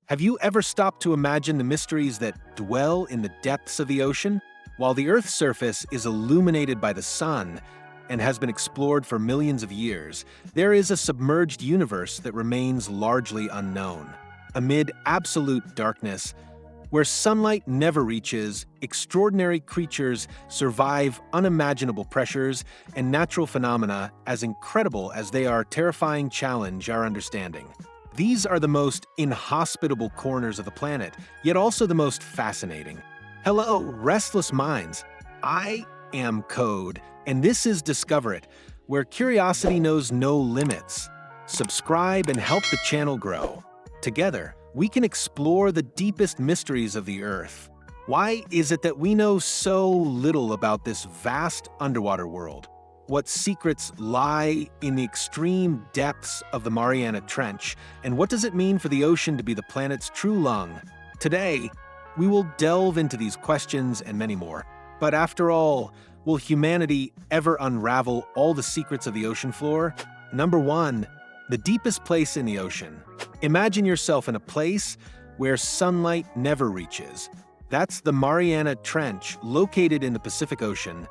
Have you ever stopped to imagine the mysteries that dwell in the depths of the ocean? While the Earth's surface is illuminated by the sun and has been explored for millions of years, there is a submerged universe that remains largely unknown. Amid absolute darkness, where sunlight never reaches, extraordinary creatures survive unimaginable pressures and natural phenomena as incredible as they are terrifying challenge our understanding. These are the most inhospitable corners of the planet, yet also the most fascinating. Hello, restless minds. I am Code, and this is Discover It, where curiosity knows no limits. Subscribe and help the channel grow. Together, we can explore the deepest mysteries of the Earth. Why is it that we know so little about this vast underwater world? What secrets lie in the extreme depths of the Mariana Trench, and what does it mean for the ocean to be the planet's true lung? Today, we will delve into these questions and many more. But after all, will humanity ever unravel all the secrets of the ocean floor? Number 1. The deepest place in the ocean. Imagine yourself in a place where sunlight never reaches. That's the Mariana Trench, located in the Pacific Ocean,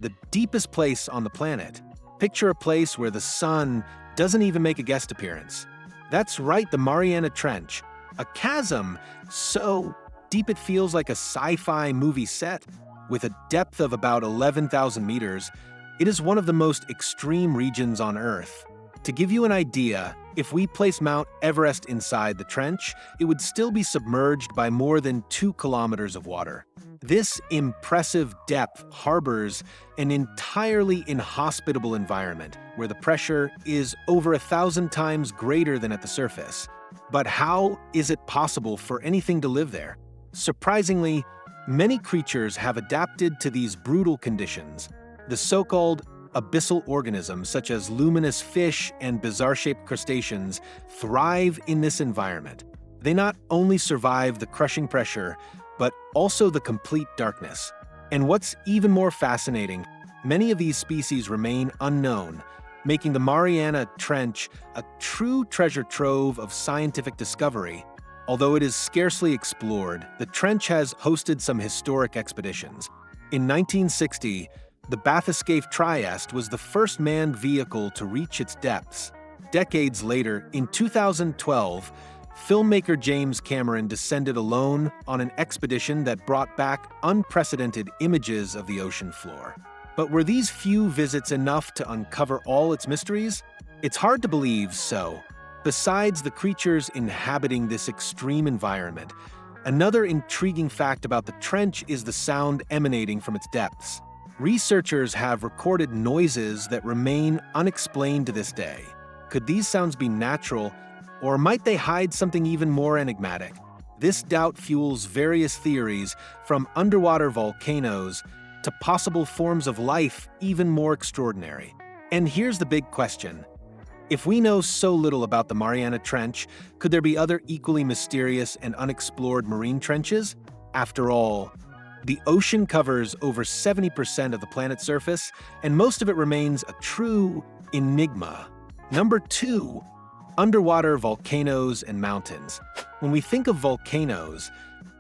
the deepest place on the planet. Picture a place where the sun doesn't even make a guest appearance. That's right, the Mariana Trench, a chasm so deep it feels like a sci-fi movie set. With a depth of about 11,000 meters, it is one of the most extreme regions on Earth. To give you an idea, if we place Mount Everest inside the trench, it would still be submerged by more than 2 kilometers of water. This impressive depth harbors an entirely inhospitable environment where the pressure is over 1,000 times greater than at the surface. But how is it possible for anything to live there? Surprisingly, many creatures have adapted to these brutal conditions. The so-called abyssal organisms, such as luminous fish and bizarre-shaped crustaceans, thrive in this environment. They not only survive the crushing pressure, but also the complete darkness. And what's even more fascinating, many of these species remain unknown, making the Mariana Trench a true treasure trove of scientific discovery. Although it is scarcely explored, the trench has hosted some historic expeditions. In 1960, the Bathyscaphe Trieste was the first manned vehicle to reach its depths. Decades later, in 2012, filmmaker James Cameron descended alone on an expedition that brought back unprecedented images of the ocean floor. But were these few visits enough to uncover all its mysteries? It's hard to believe so. Besides the creatures inhabiting this extreme environment, another intriguing fact about the trench is the sound emanating from its depths. Researchers have recorded noises that remain unexplained to this day. Could these sounds be natural, or might they hide something even more enigmatic? This doubt fuels various theories, from underwater volcanoes to possible forms of life even more extraordinary. And here's the big question. If we know so little about the Mariana Trench, could there be other equally mysterious and unexplored marine trenches? After all, the ocean covers over 70% of the planet's surface, and most of it remains a true enigma. Number 2. Underwater volcanoes and mountains. When we think of volcanoes,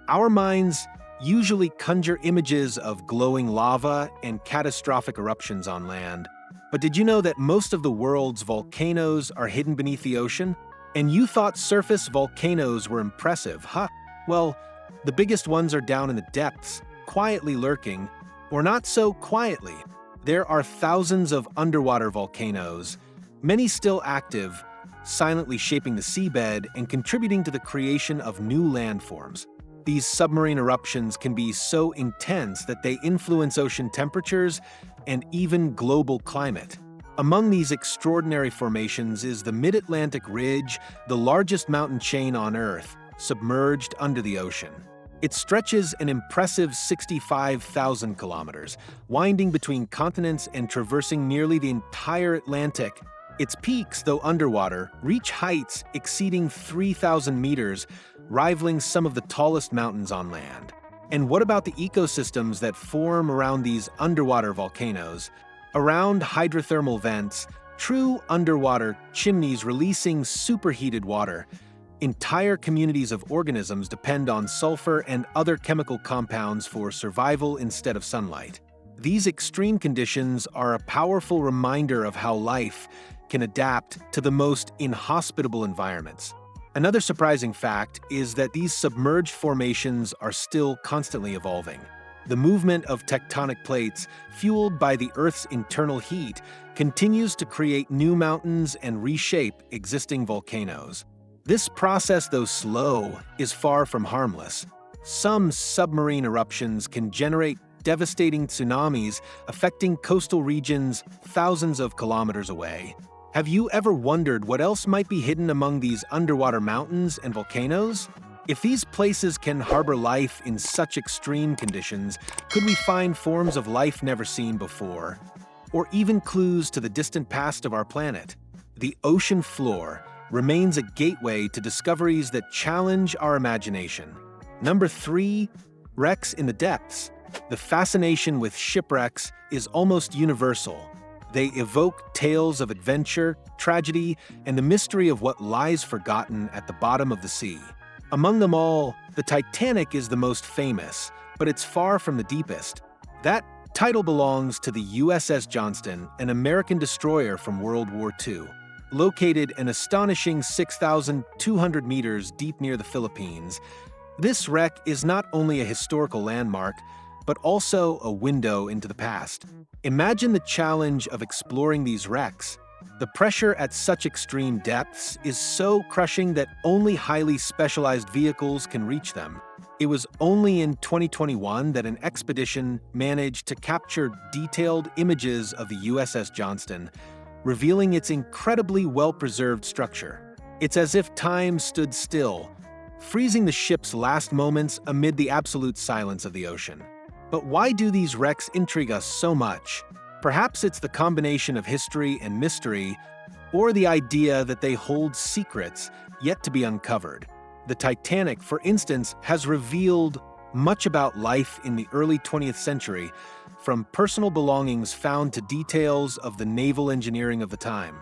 our minds usually conjure images of glowing lava and catastrophic eruptions on land. But did you know that most of the world's volcanoes are hidden beneath the ocean? And you thought surface volcanoes were impressive, huh? Well, the biggest ones are down in the depths, quietly lurking, or not so quietly. There are thousands of underwater volcanoes, many still active, silently shaping the seabed and contributing to the creation of new landforms. These submarine eruptions can be so intense that they influence ocean temperatures and even global climate. Among these extraordinary formations is the Mid-Atlantic Ridge, the largest mountain chain on Earth, submerged under the ocean. It stretches an impressive 65,000 kilometers, winding between continents and traversing nearly the entire Atlantic. Its peaks, though underwater, reach heights exceeding 3,000 meters, rivaling some of the tallest mountains on land. And what about the ecosystems that form around these underwater volcanoes? Around hydrothermal vents, true underwater chimneys releasing superheated water, Entire communities of organisms depend on sulfur and other chemical compounds for survival instead of sunlight. These extreme conditions are a powerful reminder of how life can adapt to the most inhospitable environments. Another surprising fact is that these submerged formations are still constantly evolving. The movement of tectonic plates, fueled by the Earth's internal heat, continues to create new mountains and reshape existing volcanoes. This process, though slow, is far from harmless. Some submarine eruptions can generate devastating tsunamis affecting coastal regions thousands of kilometers away. Have you ever wondered what else might be hidden among these underwater mountains and volcanoes? If these places can harbor life in such extreme conditions, could we find forms of life never seen before? Or even clues to the distant past of our planet? The ocean floor remains a gateway to discoveries that challenge our imagination. Number 3, wrecks in the depths. The fascination with shipwrecks is almost universal. They evoke tales of adventure, tragedy, and the mystery of what lies forgotten at the bottom of the sea. Among them all, the Titanic is the most famous, but it's far from the deepest. That title belongs to the USS Johnston, an American destroyer from World War II. Located an astonishing 6,200 meters deep near the Philippines, this wreck is not only a historical landmark, but also a window into the past. Imagine the challenge of exploring these wrecks. The pressure at such extreme depths is so crushing that only highly specialized vehicles can reach them. It was only in 2021 that an expedition managed to capture detailed images of the USS Johnston, revealing its incredibly well-preserved structure. It's as if time stood still, freezing the ship's last moments amid the absolute silence of the ocean. But why do these wrecks intrigue us so much? Perhaps it's the combination of history and mystery, or the idea that they hold secrets yet to be uncovered. The Titanic, for instance, has revealed much about life in the early 20th century, from personal belongings found to details of the naval engineering of the time.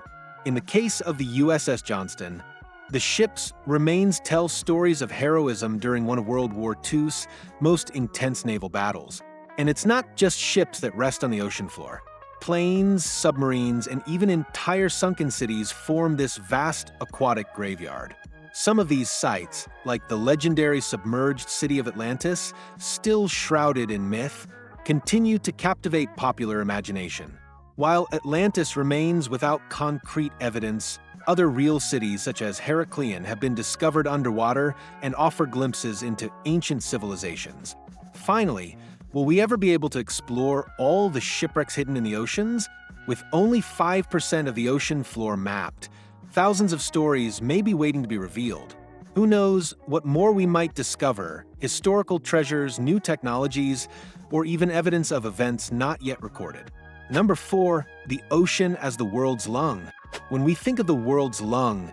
In the case of the USS Johnston, the ship's remains tell stories of heroism during one of World War II's most intense naval battles. And it's not just ships that rest on the ocean floor. Planes, submarines, and even entire sunken cities form this vast aquatic graveyard. Some of these sites, like the legendary submerged city of Atlantis, still shrouded in myth, continue to captivate popular imagination. While Atlantis remains without concrete evidence, other real cities such as Heracleon have been discovered underwater and offer glimpses into ancient civilizations. Finally, will we ever be able to explore all the shipwrecks hidden in the oceans? With only 5% of the ocean floor mapped, thousands of stories may be waiting to be revealed. Who knows what more we might discover: historical treasures, new technologies, or even evidence of events not yet recorded. Number 4, the ocean as the world's lung. When we think of the world's lung,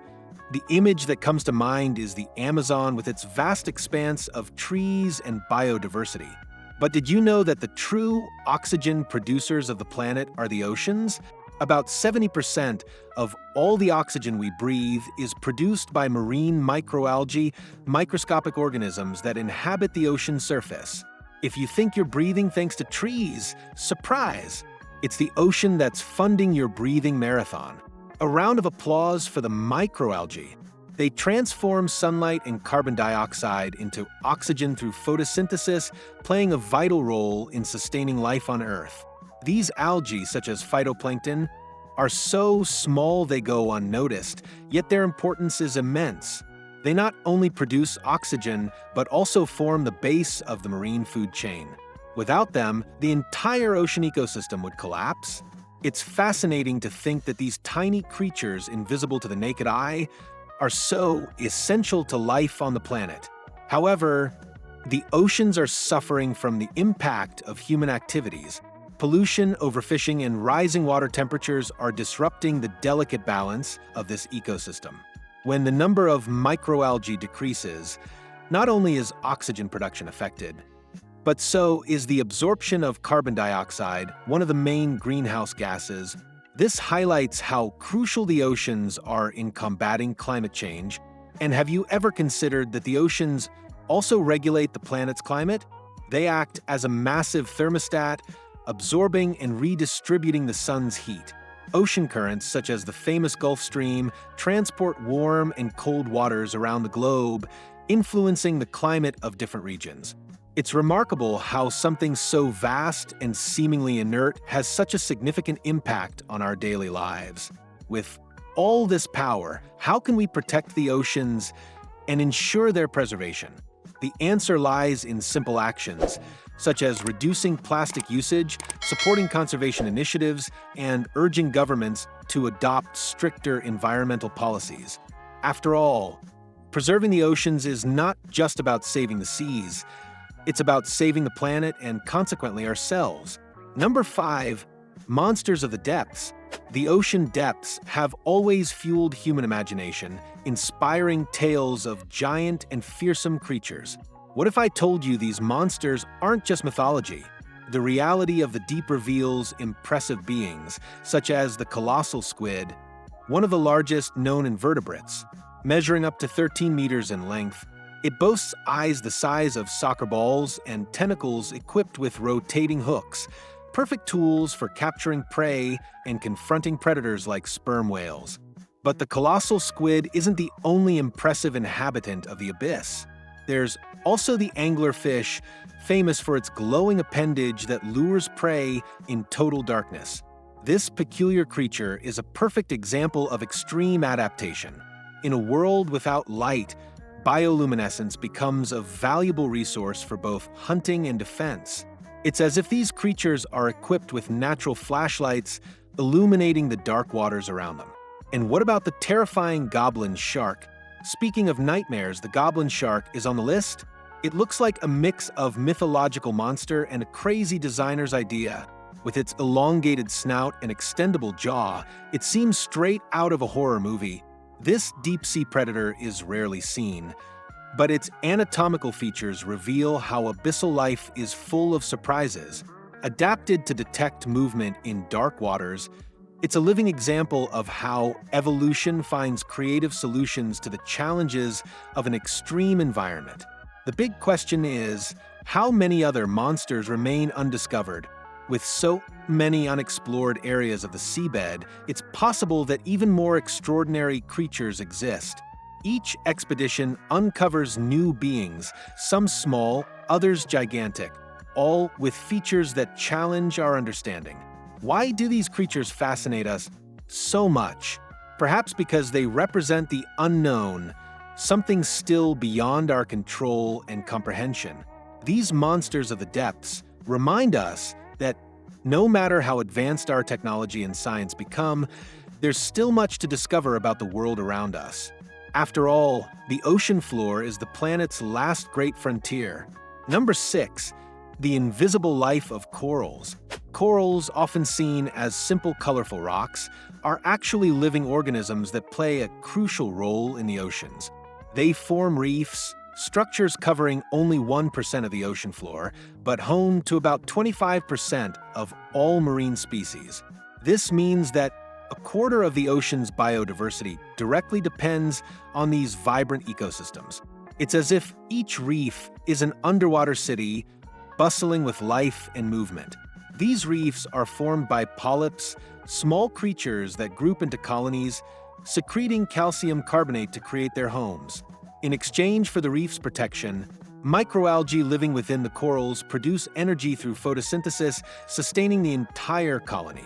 the image that comes to mind is the Amazon with its vast expanse of trees and biodiversity. But did you know that the true oxygen producers of the planet are the oceans? About 70% of all the oxygen we breathe is produced by marine microalgae, microscopic organisms that inhabit the ocean surface. If you think you're breathing thanks to trees, surprise! It's the ocean that's funding your breathing marathon. A round of applause for the microalgae. They transform sunlight and carbon dioxide into oxygen through photosynthesis, playing a vital role in sustaining life on Earth. These algae, such as phytoplankton, are so small they go unnoticed, yet their importance is immense. They not only produce oxygen, but also form the base of the marine food chain. Without them, the entire ocean ecosystem would collapse. It's fascinating to think that these tiny creatures, invisible to the naked eye, are so essential to life on the planet. However, the oceans are suffering from the impact of human activities. Pollution, overfishing, and rising water temperatures are disrupting the delicate balance of this ecosystem. When the number of microalgae decreases, not only is oxygen production affected, but so is the absorption of carbon dioxide, one of the main greenhouse gases. This highlights how crucial the oceans are in combating climate change And have you ever considered that the oceans also regulate the planet's climate? They act as a massive thermostat, absorbing and redistributing the sun's heat. Ocean currents, such as the famous Gulf Stream, transport warm and cold waters around the globe, influencing the climate of different regions. It's remarkable how something so vast and seemingly inert has such a significant impact on our daily lives. With all this power, how can we protect the oceans and ensure their preservation? The answer lies in simple actions, such as reducing plastic usage, supporting conservation initiatives, and urging governments to adopt stricter environmental policies. After all, preserving the oceans is not just about saving the seas. It's about saving the planet and consequently ourselves. Number 5, monsters of the depths. The ocean depths have always fueled human imagination, inspiring tales of giant and fearsome creatures. What if I told you these monsters aren't just mythology? The reality of the deep reveals impressive beings, such as the colossal squid, one of the largest known invertebrates. Measuring up to 13 meters in length, it boasts eyes the size of soccer balls and tentacles equipped with rotating hooks, perfect tools for capturing prey and confronting predators like sperm whales. But the colossal squid isn't the only impressive inhabitant of the abyss. There's also the anglerfish, famous for its glowing appendage that lures prey in total darkness. This peculiar creature is a perfect example of extreme adaptation. In a world without light, bioluminescence becomes a valuable resource for both hunting and defense. It's as if these creatures are equipped with natural flashlights, illuminating the dark waters around them. And what about the terrifying goblin shark? Speaking of nightmares, the goblin shark is on the list. It looks like a mix of mythological monster and a crazy designer's idea. With its elongated snout and extendable jaw, it seems straight out of a horror movie. This deep-sea predator is rarely seen, but its anatomical features reveal how abyssal life is full of surprises. Adapted to detect movement in dark waters, it's a living example of how evolution finds creative solutions to the challenges of an extreme environment. The big question is, how many other monsters remain undiscovered? With so many unexplored areas of the seabed, it's possible that even more extraordinary creatures exist. Each expedition uncovers new beings, some small, others gigantic, all with features that challenge our understanding. Why do these creatures fascinate us so much? Perhaps because they represent the unknown, something still beyond our control and comprehension. These monsters of the depths remind us that no matter how advanced our technology and science become, there's still much to discover about the world around us. After all, the ocean floor is the planet's last great frontier. Number 6, the invisible life of corals. Corals, often seen as simple, colorful rocks, are actually living organisms that play a crucial role in the oceans. They form reefs, structures covering only 1% of the ocean floor, but home to about 25% of all marine species. This means that a quarter of the ocean's biodiversity directly depends on these vibrant ecosystems. It's as if each reef is an underwater city, bustling with life and movement. These reefs are formed by polyps, small creatures that group into colonies, secreting calcium carbonate to create their homes. In exchange for the reef's protection, microalgae living within the corals produce energy through photosynthesis, sustaining the entire colony.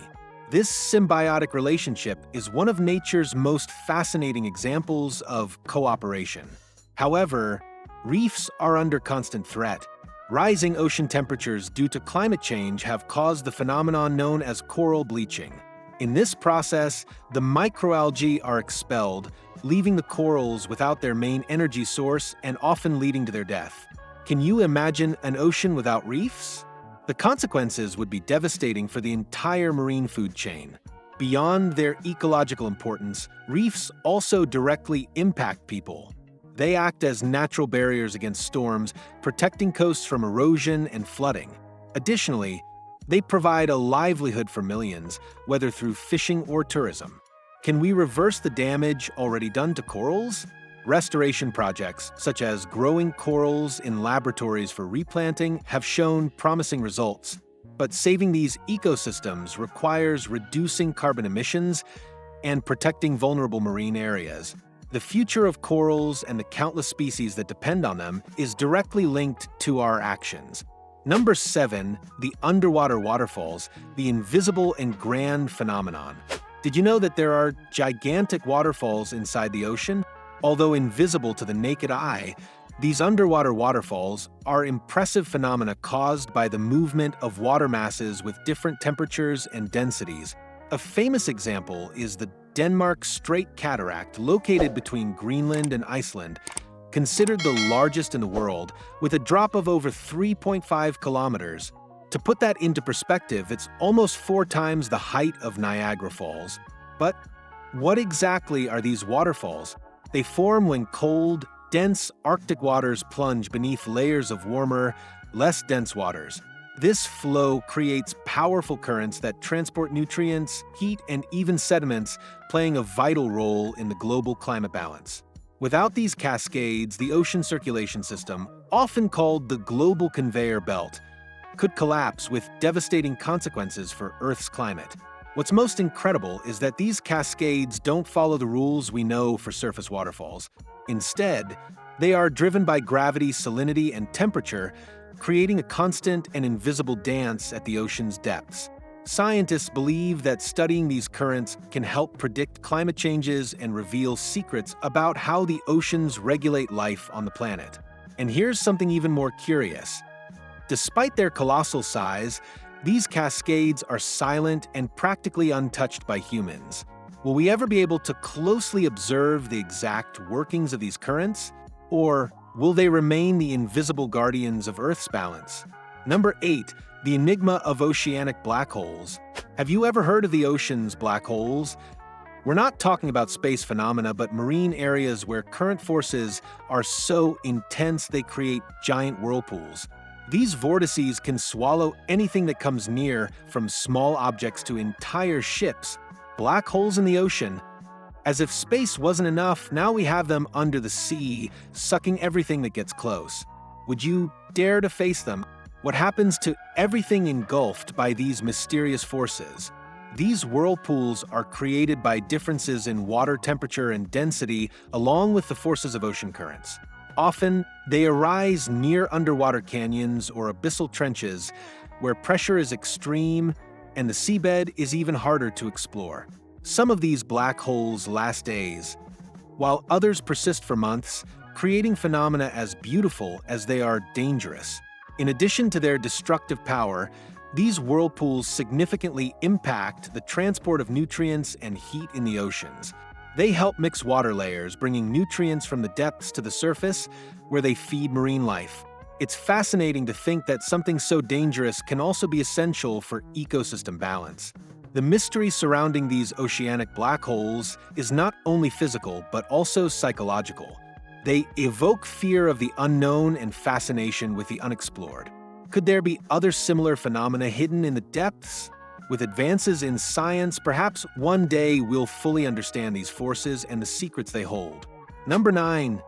This symbiotic relationship is one of nature's most fascinating examples of cooperation. However, reefs are under constant threat. Rising ocean temperatures due to climate change have caused the phenomenon known as coral bleaching. In this process, the microalgae are expelled, leaving the corals without their main energy source and often leading to their death. Can you imagine an ocean without reefs? The consequences would be devastating for the entire marine food chain. Beyond their ecological importance, reefs also directly impact people. They act as natural barriers against storms, protecting coasts from erosion and flooding. Additionally, they provide a livelihood for millions, whether through fishing or tourism. Can we reverse the damage already done to corals? Restoration projects, such as growing corals in laboratories for replanting, have shown promising results. But saving these ecosystems requires reducing carbon emissions and protecting vulnerable marine areas. The future of corals and the countless species that depend on them is directly linked to our actions. Number 7, the underwater waterfalls, the invisible and grand phenomenon. Did you know that there are gigantic waterfalls inside the ocean? Although invisible to the naked eye, these underwater waterfalls are impressive phenomena caused by the movement of water masses with different temperatures and densities. A famous example is the Denmark Strait Cataract, located between Greenland and Iceland, considered the largest in the world, with a drop of over 3.5 kilometers. To put that into perspective, it's almost 4 times the height of Niagara Falls. But what exactly are these waterfalls? They form when cold, dense Arctic waters plunge beneath layers of warmer, less dense waters. This flow creates powerful currents that transport nutrients, heat, and even sediments, playing a vital role in the global climate balance. Without these cascades, the ocean circulation system, often called the global conveyor belt, could collapse with devastating consequences for Earth's climate. What's most incredible is that these cascades don't follow the rules we know for surface waterfalls. Instead, they are driven by gravity, salinity, and temperature, creating a constant and invisible dance at the ocean's depths. Scientists believe that studying these currents can help predict climate changes and reveal secrets about how the oceans regulate life on the planet. And here's something even more curious. Despite their colossal size, these cascades are silent and practically untouched by humans. Will we ever be able to closely observe the exact workings of these currents? Or will they remain the invisible guardians of Earth's balance? Number 8, the enigma of oceanic black holes. Have you ever heard of the ocean's black holes? We're not talking about space phenomena, but marine areas where current forces are so intense they create giant whirlpools. These vortices can swallow anything that comes near, from small objects to entire ships. Black holes in the ocean. As if space wasn't enough, now we have them under the sea, sucking everything that gets close. Would you dare to face them? What happens to everything engulfed by these mysterious forces? These whirlpools are created by differences in water temperature and density, along with the forces of ocean currents. Often, they arise near underwater canyons or abyssal trenches, where pressure is extreme and the seabed is even harder to explore. Some of these black holes last days, while others persist for months, creating phenomena as beautiful as they are dangerous. In addition to their destructive power, these whirlpools significantly impact the transport of nutrients and heat in the oceans. They help mix water layers, bringing nutrients from the depths to the surface, where they feed marine life. It's fascinating to think that something so dangerous can also be essential for ecosystem balance. The mystery surrounding these oceanic black holes is not only physical, but also psychological. They evoke fear of the unknown and fascination with the unexplored. Could there be other similar phenomena hidden in the depths? With advances in science, perhaps one day we'll fully understand these forces and the secrets they hold. Number 9.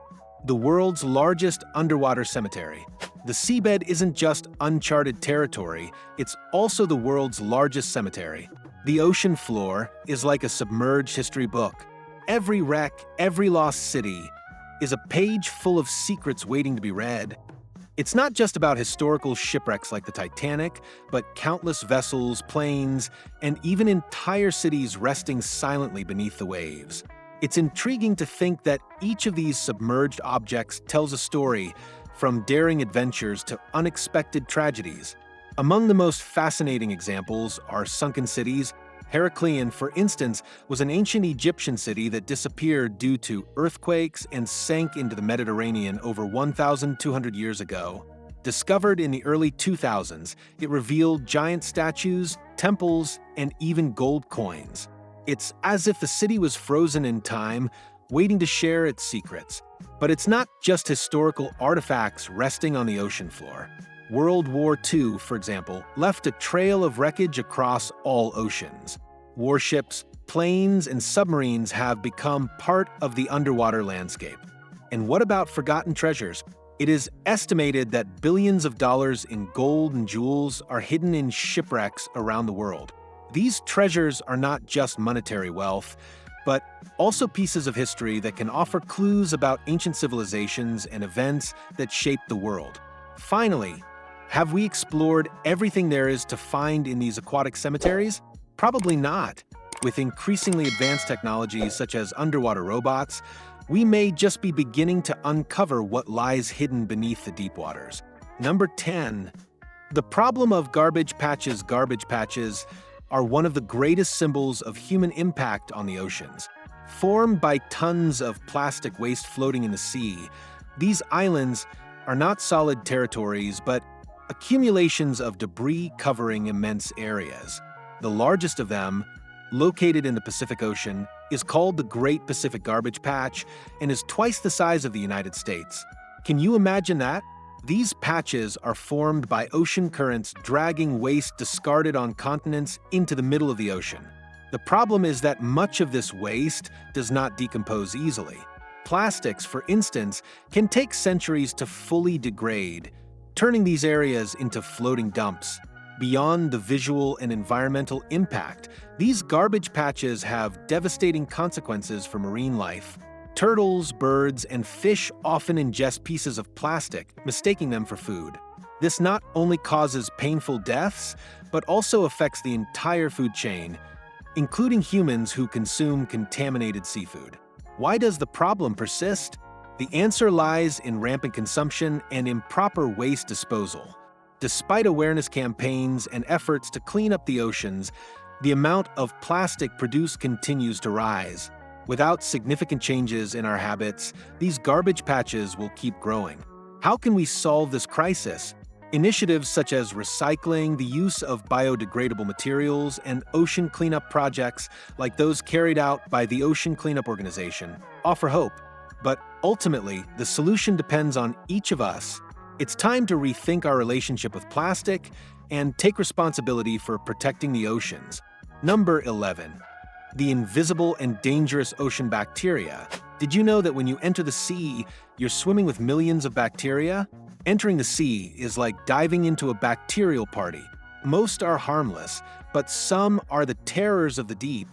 The world's largest underwater cemetery. The seabed isn't just uncharted territory, it's also the world's largest cemetery. The ocean floor is like a submerged history book. Every wreck, every lost city, is a page full of secrets waiting to be read. It's not just about historical shipwrecks like the Titanic, but countless vessels, planes, and even entire cities resting silently beneath the waves. It's intriguing to think that each of these submerged objects tells a story, from daring adventures to unexpected tragedies. Among the most fascinating examples are sunken cities. Heracleion, for instance, was an ancient Egyptian city that disappeared due to earthquakes and sank into the Mediterranean over 1,200 years ago. Discovered in the early 2000s, it revealed giant statues, temples, and even gold coins. It's as if the city was frozen in time, waiting to share its secrets. But it's not just historical artifacts resting on the ocean floor. World War II, for example, left a trail of wreckage across all oceans. Warships, planes, and submarines have become part of the underwater landscape. And what about forgotten treasures? It is estimated that billions of dollars in gold and jewels are hidden in shipwrecks around the world. These treasures are not just monetary wealth, but also pieces of history that can offer clues about ancient civilizations and events that shaped the world. Finally, have we explored everything there is to find in these aquatic cemeteries? Probably not. With increasingly advanced technologies such as underwater robots, we may just be beginning to uncover what lies hidden beneath the deep waters. Number 10. The problem of garbage patches. Garbage patches are one of the greatest symbols of human impact on the oceans. Formed by tons of plastic waste floating in the sea, these islands are not solid territories, but accumulations of debris covering immense areas. The largest of them, located in the Pacific Ocean, is called the Great Pacific Garbage Patch and is twice the size of the United States. Can you imagine that? These patches are formed by ocean currents dragging waste discarded on continents into the middle of the ocean. The problem is that much of this waste does not decompose easily. Plastics, for instance, can take centuries to fully degrade, turning these areas into floating dumps. Beyond the visual and environmental impact, these garbage patches have devastating consequences for marine life. Turtles, birds, and fish often ingest pieces of plastic, mistaking them for food. This not only causes painful deaths, but also affects the entire food chain, including humans who consume contaminated seafood. Why does the problem persist? The answer lies in rampant consumption and improper waste disposal. Despite awareness campaigns and efforts to clean up the oceans, the amount of plastic produced continues to rise. Without significant changes in our habits, these garbage patches will keep growing. How can we solve this crisis? Initiatives such as recycling, the use of biodegradable materials, and ocean cleanup projects like those carried out by the Ocean Cleanup Organization offer hope. But ultimately, the solution depends on each of us. It's time to rethink our relationship with plastic and take responsibility for protecting the oceans. Number 11. The invisible and dangerous ocean bacteria. Did you know that when you enter the sea, you're swimming with millions of bacteria? Entering the sea is like diving into a bacterial party. Most are harmless, but some are the terrors of the deep.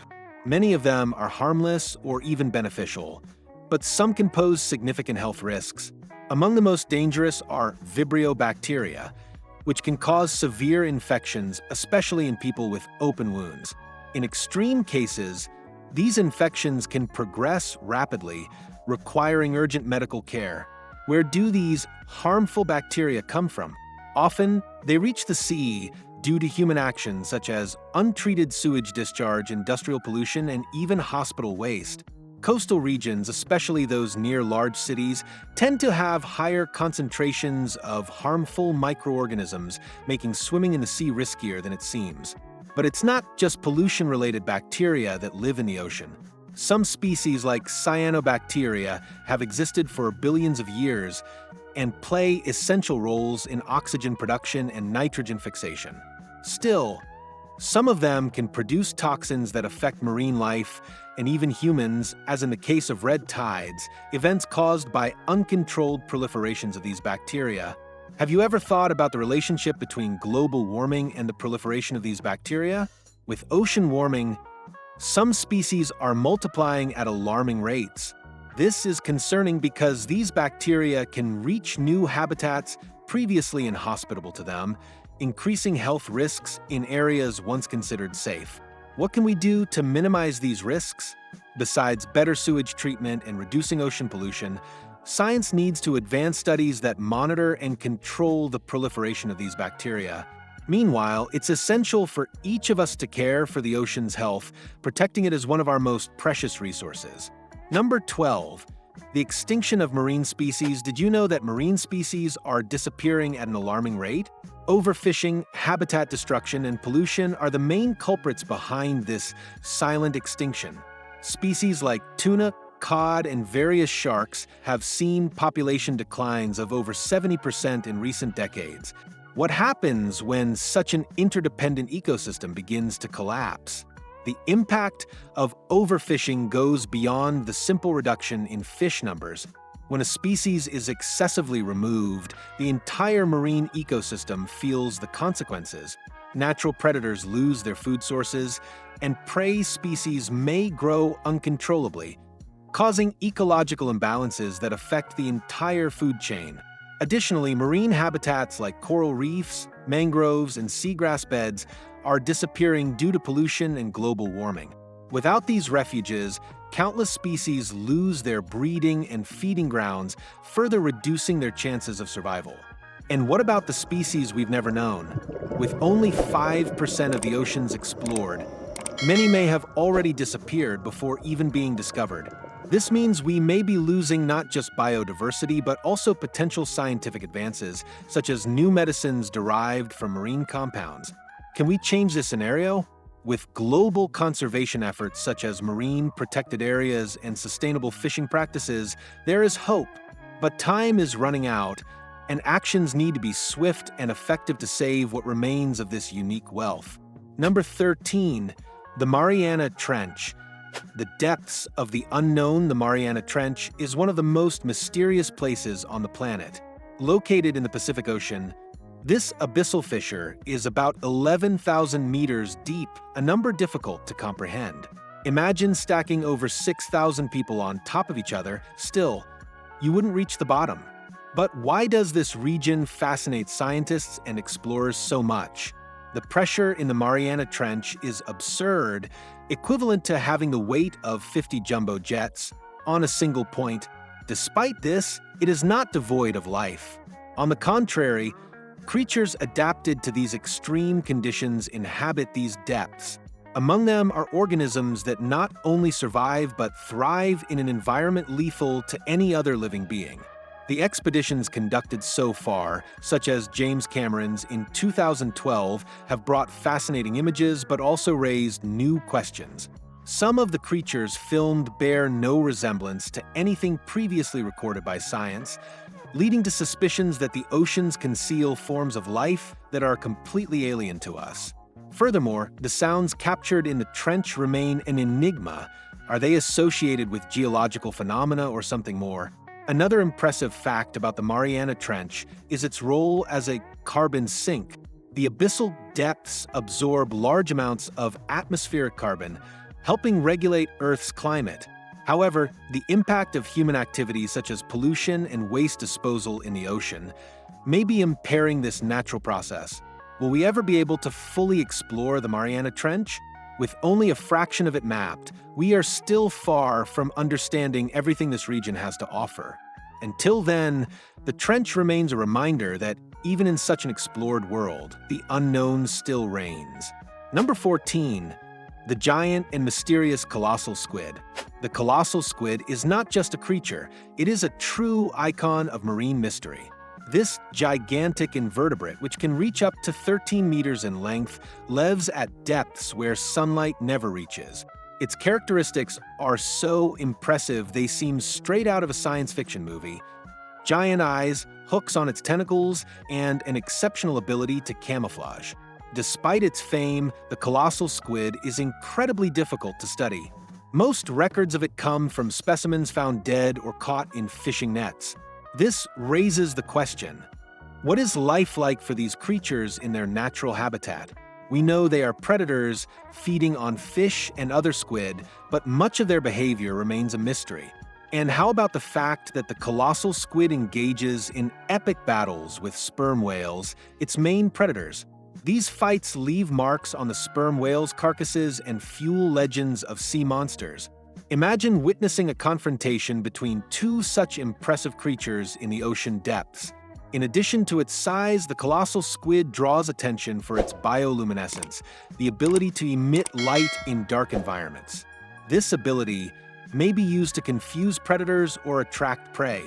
Many of them are harmless or even beneficial, but some can pose significant health risks. Among the most dangerous are Vibrio bacteria, which can cause severe infections, especially in people with open wounds. In extreme cases, these infections can progress rapidly, requiring urgent medical care. Where do these harmful bacteria come from? Often, they reach the sea due to human actions such as untreated sewage discharge, industrial pollution, and even hospital waste. Coastal regions, especially those near large cities, tend to have higher concentrations of harmful microorganisms, making swimming in the sea riskier than it seems. But it's not just pollution-related bacteria that live in the ocean. Some species like cyanobacteria have existed for billions of years and play essential roles in oxygen production and nitrogen fixation. Still, some of them can produce toxins that affect marine life and even humans, as in the case of red tides, events caused by uncontrolled proliferations of these bacteria. Have you ever thought about the relationship between global warming and the proliferation of these bacteria? With ocean warming, some species are multiplying at alarming rates. This is concerning because these bacteria can reach new habitats previously inhospitable to them, increasing health risks in areas once considered safe. What can we do to minimize these risks? Besides better sewage treatment and reducing ocean pollution, science needs to advance studies that monitor and control the proliferation of these bacteria. Meanwhile, it's essential for each of us to care for the ocean's health, protecting it as one of our most precious resources. Number 12. The extinction of marine species. Did you know that marine species are disappearing at an alarming rate? Overfishing, habitat destruction, and pollution are the main culprits behind this silent extinction. Species like tuna, cod, and various sharks have seen population declines of over 70% in recent decades. What happens when such an interdependent ecosystem begins to collapse? The impact of overfishing goes beyond the simple reduction in fish numbers. When a species is excessively removed, the entire marine ecosystem feels the consequences. Natural predators lose their food sources, and prey species may grow uncontrollably, causing ecological imbalances that affect the entire food chain. Additionally, marine habitats like coral reefs, mangroves, and seagrass beds are disappearing due to pollution and global warming. Without these refuges, countless species lose their breeding and feeding grounds, further reducing their chances of survival. And what about the species we've never known? With only 5% of the oceans explored, many may have already disappeared before even being discovered. This means we may be losing not just biodiversity, but also potential scientific advances, such as new medicines derived from marine compounds. Can we change this scenario? With global conservation efforts such as marine protected areas and sustainable fishing practices, there is hope. But time is running out, and actions need to be swift and effective to save what remains of this unique wealth. Number 13, the Mariana Trench. The depths of the unknown, the Mariana Trench, is one of the most mysterious places on the planet. Located in the Pacific Ocean, this abyssal fissure is about 11,000 meters deep, a number difficult to comprehend. Imagine stacking over 6,000 people on top of each other. Still, you wouldn't reach the bottom. But why does this region fascinate scientists and explorers so much? The pressure in the Mariana Trench is absurd, equivalent to having the weight of 50 jumbo jets on a single point. Despite this, it is not devoid of life. On the contrary, creatures adapted to these extreme conditions inhabit these depths. Among them are organisms that not only survive but thrive in an environment lethal to any other living being. The expeditions conducted so far, such as James Cameron's in 2012, have brought fascinating images but also raised new questions. Some of the creatures filmed bear no resemblance to anything previously recorded by science, leading to suspicions that the oceans conceal forms of life that are completely alien to us. Furthermore, the sounds captured in the trench remain an enigma. Are they associated with geological phenomena or something more? Another impressive fact about the Mariana Trench is its role as a carbon sink. The abyssal depths absorb large amounts of atmospheric carbon, helping regulate Earth's climate. However, the impact of human activities such as pollution and waste disposal in the ocean may be impairing this natural process. Will we ever be able to fully explore the Mariana Trench? With only a fraction of it mapped, we are still far from understanding everything this region has to offer. Until then, the trench remains a reminder that even in such an explored world, the unknown still reigns. Number 14, the giant and mysterious colossal squid. The colossal squid is not just a creature, it is a true icon of marine mystery. This gigantic invertebrate, which can reach up to 13 meters in length, lives at depths where sunlight never reaches. Its characteristics are so impressive they seem straight out of a science fiction movie. Giant eyes, hooks on its tentacles, and an exceptional ability to camouflage. Despite its fame, the colossal squid is incredibly difficult to study. Most records of it come from specimens found dead or caught in fishing nets. This raises the question, what is life like for these creatures in their natural habitat? We know they are predators feeding on fish and other squid, but much of their behavior remains a mystery. And how about the fact that the colossal squid engages in epic battles with sperm whales, its main predators? These fights leave marks on the sperm whales' carcasses and fuel legends of sea monsters. Imagine witnessing a confrontation between two such impressive creatures in the ocean depths. In addition to its size, the colossal squid draws attention for its bioluminescence, the ability to emit light in dark environments. This ability may be used to confuse predators or attract prey,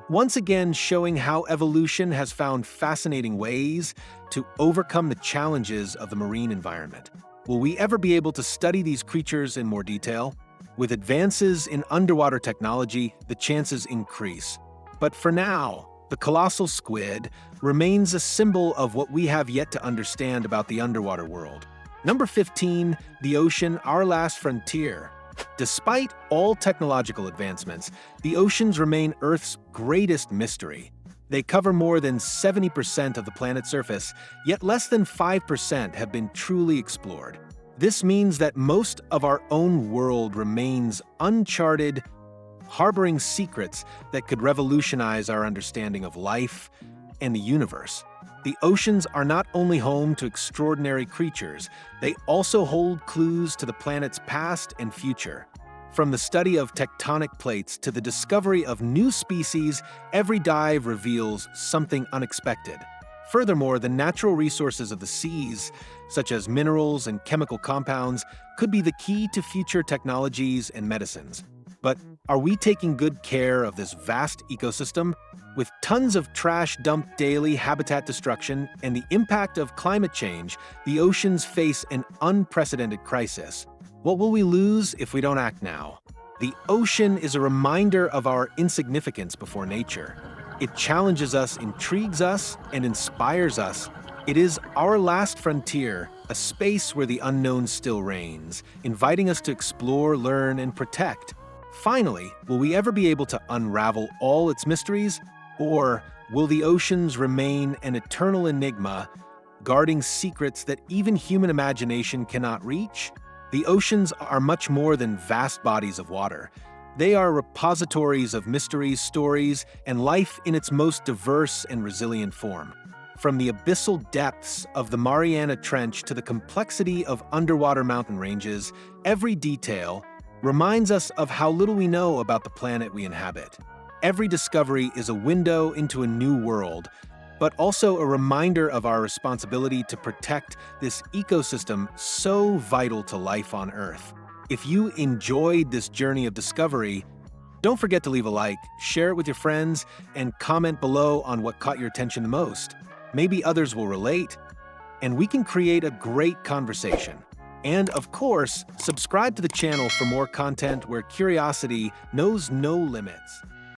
once again showing how evolution has found fascinating ways to overcome the challenges of the marine environment. Will we ever be able to study these creatures in more detail? With advances in underwater technology, the chances increase. But for now, the colossal squid remains a symbol of what we have yet to understand about the underwater world. Number 15, the ocean, our last frontier. Despite all technological advancements, the oceans remain Earth's greatest mystery. They cover more than 70% of the planet's surface, yet less than 5% have been truly explored. This means that most of our own world remains uncharted, harboring secrets that could revolutionize our understanding of life and the universe. The oceans are not only home to extraordinary creatures, they also hold clues to the planet's past and future. From the study of tectonic plates to the discovery of new species, every dive reveals something unexpected. Furthermore, the natural resources of the seas, such as minerals and chemical compounds, could be the key to future technologies and medicines. But are we taking good care of this vast ecosystem? With tons of trash dumped daily, habitat destruction, and the impact of climate change, the oceans face an unprecedented crisis. What will we lose if we don't act now? The ocean is a reminder of our insignificance before nature. It challenges us, intrigues us, and inspires us. It is our last frontier, a space where the unknown still reigns, inviting us to explore, learn, and protect. Finally, will we ever be able to unravel all its mysteries? Or will the oceans remain an eternal enigma, guarding secrets that even human imagination cannot reach? The oceans are much more than vast bodies of water. They are repositories of mysteries, stories, and life in its most diverse and resilient form. From the abyssal depths of the Mariana Trench to the complexity of underwater mountain ranges, every detail reminds us of how little we know about the planet we inhabit. Every discovery is a window into a new world, but also a reminder of our responsibility to protect this ecosystem so vital to life on Earth. If you enjoyed this journey of discovery, don't forget to leave a like, share it with your friends, and comment below on what caught your attention the most. Maybe others will relate, and we can create a great conversation. And of course, subscribe to the channel for more content where curiosity knows no limits.